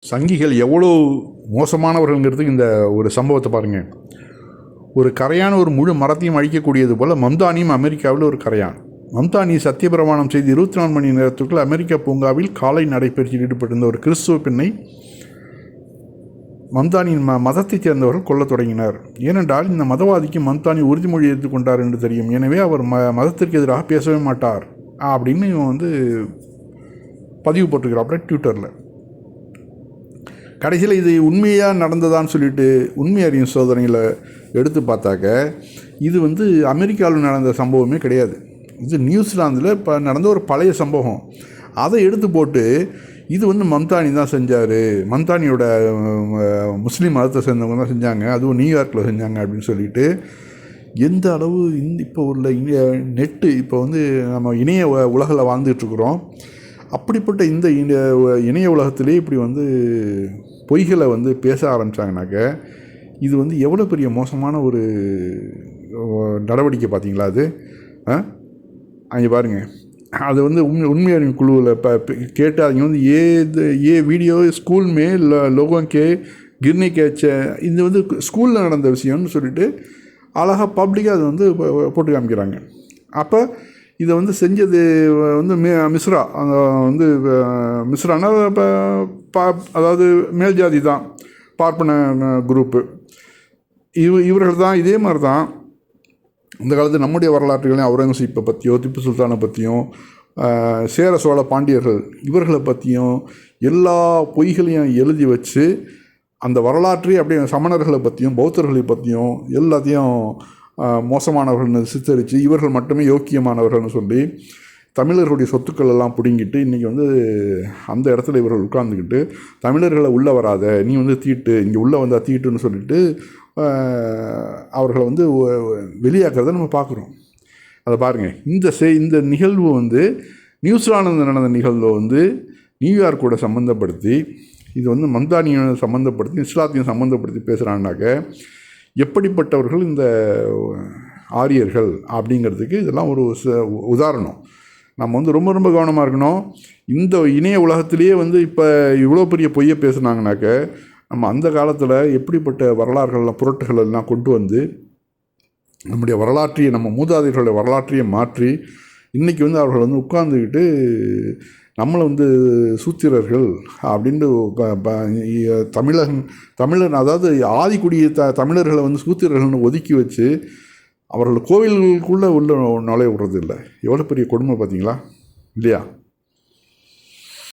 சங்கிகள் எவ்வளோ மோசமானவர்கள்ங்கிறதுக்கு இந்த ஒரு சம்பவத்தை பாருங்கள். ஒரு கரையான ஒரு முழு மரத்தையும் அழிக்கக்கூடியது போல் மம்தானியும் அமெரிக்காவில் ஒரு கரையான். மம்தானி சத்தியப்பிரமாணம் செய்து 24 மணி நேரத்துக்குள் அமெரிக்கா பூங்காவில் காலை நடைபயிற்சியில் ஈடுபட்டிருந்த ஒரு கிறிஸ்துவ பெண்ணை மம்தானியின் மதத்தைச் சேர்ந்தவர்கள் கொல்லத் தொடங்கினார். ஏனென்றால் இந்த மதவாதிக்கு மம்தானி உறுதிமொழி எடுத்துக்கொண்டார் என்று தெரியும். எனவே அவர் மதத்திற்கு எதிராக பேசவே மாட்டார் அப்படின்னு இவன் பதிவு போட்டுக்கிறாப்புல ட்விட்டரில். கடைசியில் இது உண்மையாக நடந்ததான்னு சொல்லிட்டு உண்மை அறியும் சோதனையில் எடுத்து பார்த்தாக்க இது அமெரிக்காவில் நடந்த சம்பவமே கிடையாது. இது நியூசிலாந்தில் இப்போ நடந்த ஒரு பழைய சம்பவம். அதை எடுத்து போட்டு இது மம்தானி தான் செஞ்சார், மம்தானியோட முஸ்லீம் மதத்தை சேர்ந்தவங்க தான் செஞ்சாங்க, அதுவும் நியூயார்க்கில் செஞ்சாங்க அப்படின்னு சொல்லிட்டு எந்த அளவு இப்போ உள்ள நெட்டு இப்போ நம்ம இணைய உலகில் வாழ்ந்துட்டுருக்குறோம். அப்படிப்பட்ட இந்த இணைய உலகத்திலே இப்படி பொய்களை பேச ஆரம்பித்தாங்கனாக்க இது எவ்வளோ பெரிய மோசமான ஒரு நடவடிக்கை பார்த்தீங்களா? அது அங்கே பாருங்கள். அது உண்மை அறிவு குழுவில் இப்போ கேட்டு அவங்க ஏ வீடியோ ஸ்கூல் மே லோகோं के गिरने के இது ஸ்கூலில் நடந்த விஷயம்னு சொல்லிட்டு அழகாக பப்ளிக்காக அது போட்டு காமிக்கிறாங்க. அப்போ இதை செஞ்சது மிஸ்ரா, மிஸ்ரானா இப்போ அதாவது மேல் ஜாதி தான், பார்ப்பன குரூப்பு. இவர்கள் தான் இதே மாதிரி தான் இந்த காலத்து நம்முடைய வரலாற்றுகளையும் அவுரங்கசீப்பை பற்றியோ திப்பு சுல்தானை பற்றியும் சேர சோழ பாண்டியர்கள் இவர்களை பற்றியும் எல்லா பொய்களையும் எழுதி வச்சு அந்த வரலாற்றையும் அப்படியே சமணர்களை பற்றியும் பௌத்தர்களை பற்றியும் எல்லாத்தையும் மோசமானவர்கள்னு சித்தரித்து இவர்கள் மட்டுமே யோக்கியமானவர்கள்னு சொல்லி தமிழர்களுடைய சொத்துக்கள் எல்லாம் பிடுங்கிட்டு இன்றைக்கி அந்த இடத்துல இவர்கள் உட்கார்ந்துக்கிட்டு தமிழர்களை உள்ளே வராத, நீ தீட்டு, இங்கே உள்ளே வந்தால் தீட்டுன்னு சொல்லிட்டு அவர்களை வெளியாக்குறத நம்ம பார்க்குறோம். அதை பாருங்கள். இந்த நிகழ்வு நியூசிலாந்தில் நடந்த நிகழ்வு நியூயார்க்கோட சம்மந்தப்படுத்தி இது மம்தானியை சம்மந்தப்படுத்தி இஸ்லாத்தையும் சம்மந்தப்படுத்தி பேசுகிறாங்கனாக்க எப்படிப்பட்டவர்கள் இந்த ஆரியர்கள் அப்படிங்கிறதுக்கு இதெல்லாம் ஒரு உதாரணம். நம்ம ரொம்ப ரொம்ப கவனமாக இருக்கணும். இந்த இணைய உலகத்திலேயே இப்போ இவ்வளோ பெரிய பொய்யை பேசுனாங்கனாக்க நம்ம அந்த காலத்தில் எப்படிப்பட்ட வரலாறுகள்லாம் புரட்டுகள் எல்லாம் கொண்டு நம்முடைய வரலாற்றையை நம்ம மூதாதையர்களுடைய வரலாற்றையை மாற்றி இன்றைக்கி அவர்கள் உட்கார்ந்துக்கிட்டு நம்மளை சூத்திரர்கள் அப்படின்ட்டு தமிழர் அதாவது ஆதிக்குடிய தமிழர்களை சூத்திரர்கள்னு ஒதுக்கி வச்சு அவர்கள் கோவில்களுக்குள்ளே உள்ள நுழைய விடுறது இல்லை. எவ்வளோ பெரிய கொடுமை பார்த்தீங்களா இல்லையா?